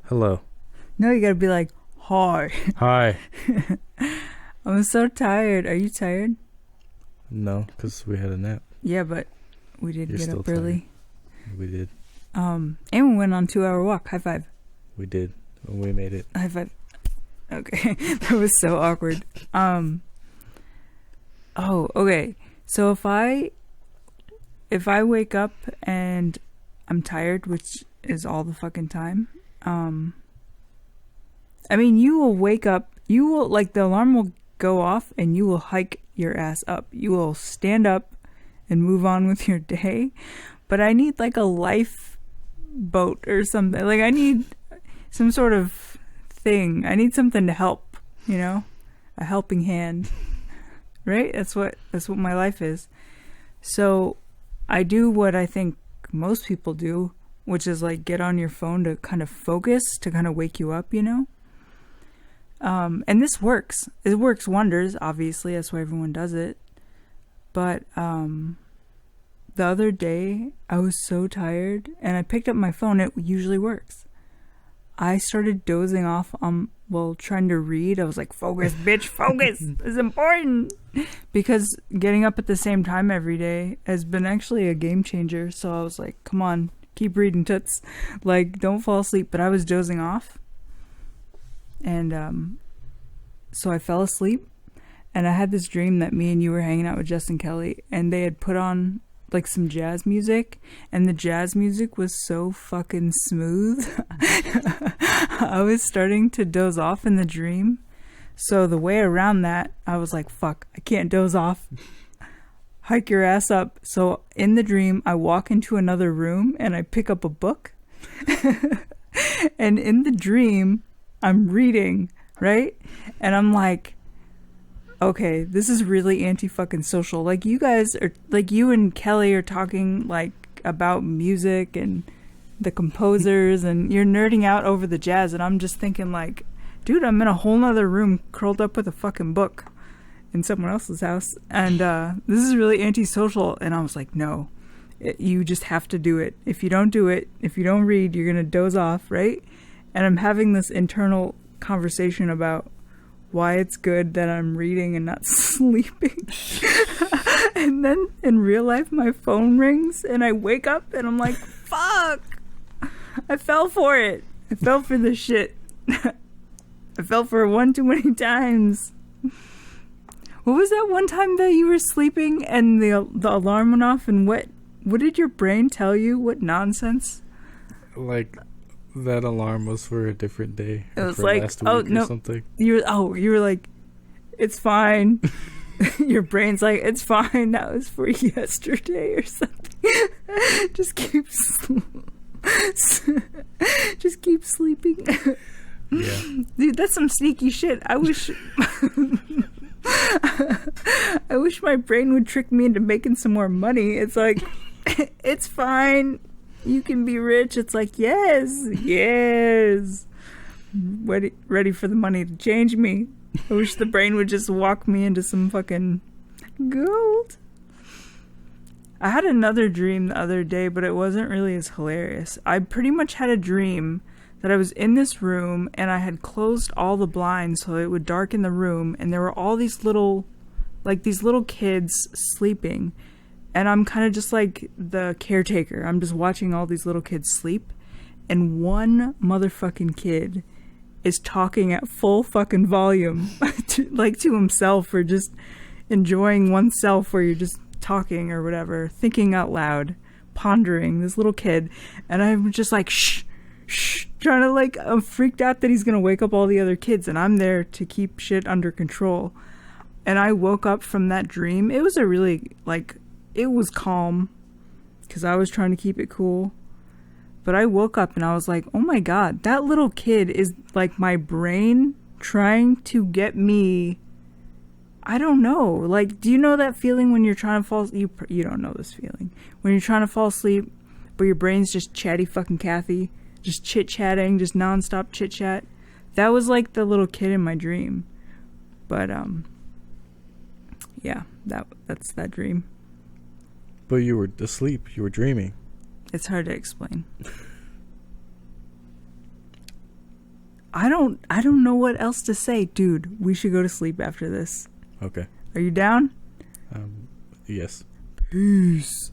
Hello. No, you gotta be like, hi. Hi. I'm so tired. Are you tired? No, because we had a nap. Yeah, but we did You're get still up early. We did. And we went on 2-hour walk. High five. We did. We made it. High five. Okay. That was so awkward. Oh, okay. So if I wake up and I'm tired, which is all the fucking time, I mean, you will wake up, the alarm will go off and you will hike your ass up. You will stand up and move on with your day. But I need like a lifeboat or something. Like I need some sort of thing. I need something to help, a helping hand. Right? That's what my life is. So I do what I think most people do, which is like get on your phone to kind of focus, to kind of wake you up, And this works. It works wonders, obviously. That's why everyone does it. But the other day, I was so tired, and I picked up my phone. It usually works. I started dozing off trying to read. I was like, focus, bitch, focus. It's important. Because getting up at the same time every day has been actually a game changer. So I was like, come on, keep reading, toots. Like, don't fall asleep. But I was dozing off. And so I fell asleep, and I had this dream that me and you were hanging out with Justin Kelly, and they had put on like some jazz music, and the jazz music was so fucking smooth. I was starting to doze off in the dream. So the way around that, I was like, fuck, I can't doze off. Hike your ass up. So in the dream, I walk into another room and I pick up a book. And in the dream, I'm reading, right? And I'm like, okay, this is really anti-fucking social. Like you guys are, like you and Kelly are talking like about music and the composers, and you're nerding out over the jazz, and I'm just thinking like, dude, I'm in a whole nother room curled up with a fucking book in someone else's house, and this is really anti-social. And I was like, no, you just have to do it. If you don't do it, if you don't read, you're gonna doze off, right? And I'm having this internal conversation about why it's good that I'm reading and not sleeping. And then in real life, my phone rings and I wake up and I'm like, fuck, I fell for it. I fell for this shit. I fell for it one too many times. What was that one time that you were sleeping and the alarm went off, and what did your brain tell you? What nonsense? Like, that alarm was for a different day. It was for like, last week oh, or no. something. You were like, it's fine. Your brain's like, it's fine. That was for yesterday or something. Just keep sleeping. Yeah. Dude, that's some sneaky shit. I wish my brain would trick me into making some more money. It's like, it's fine. You can be rich. It's like, yes. Ready for the money to change me. I wish the brain would just walk me into some fucking gold. I had another dream the other day, but it wasn't really as hilarious. I pretty much had a dream that I was in this room and I had closed all the blinds so it would darken the room, and there were all these little kids sleeping. And I'm kind of just like the caretaker. I'm just watching all these little kids sleep. And one motherfucking kid is talking at full fucking volume to himself, or just enjoying oneself, where you're just talking or whatever, thinking out loud, pondering, this little kid. And I'm just like, shh, trying to like, I'm freaked out that he's going to wake up all the other kids, and I'm there to keep shit under control. And I woke up from that dream. It was it was calm because I was trying to keep it cool. But I woke up and I was like, oh my God, that little kid is like my brain trying to get me. I don't know. Like, do you know that feeling when you're trying to fall asleep? You don't know this feeling. When you're trying to fall asleep, but your brain's just chatty fucking Kathy. Just chit-chatting, just nonstop chit-chat. That was like the little kid in my dream. But, yeah, that's that dream. But you were asleep. You were dreaming. It's hard to explain. I don't know what else to say. Dude, we should go to sleep after this. Okay. Are you down? Yes. Peace.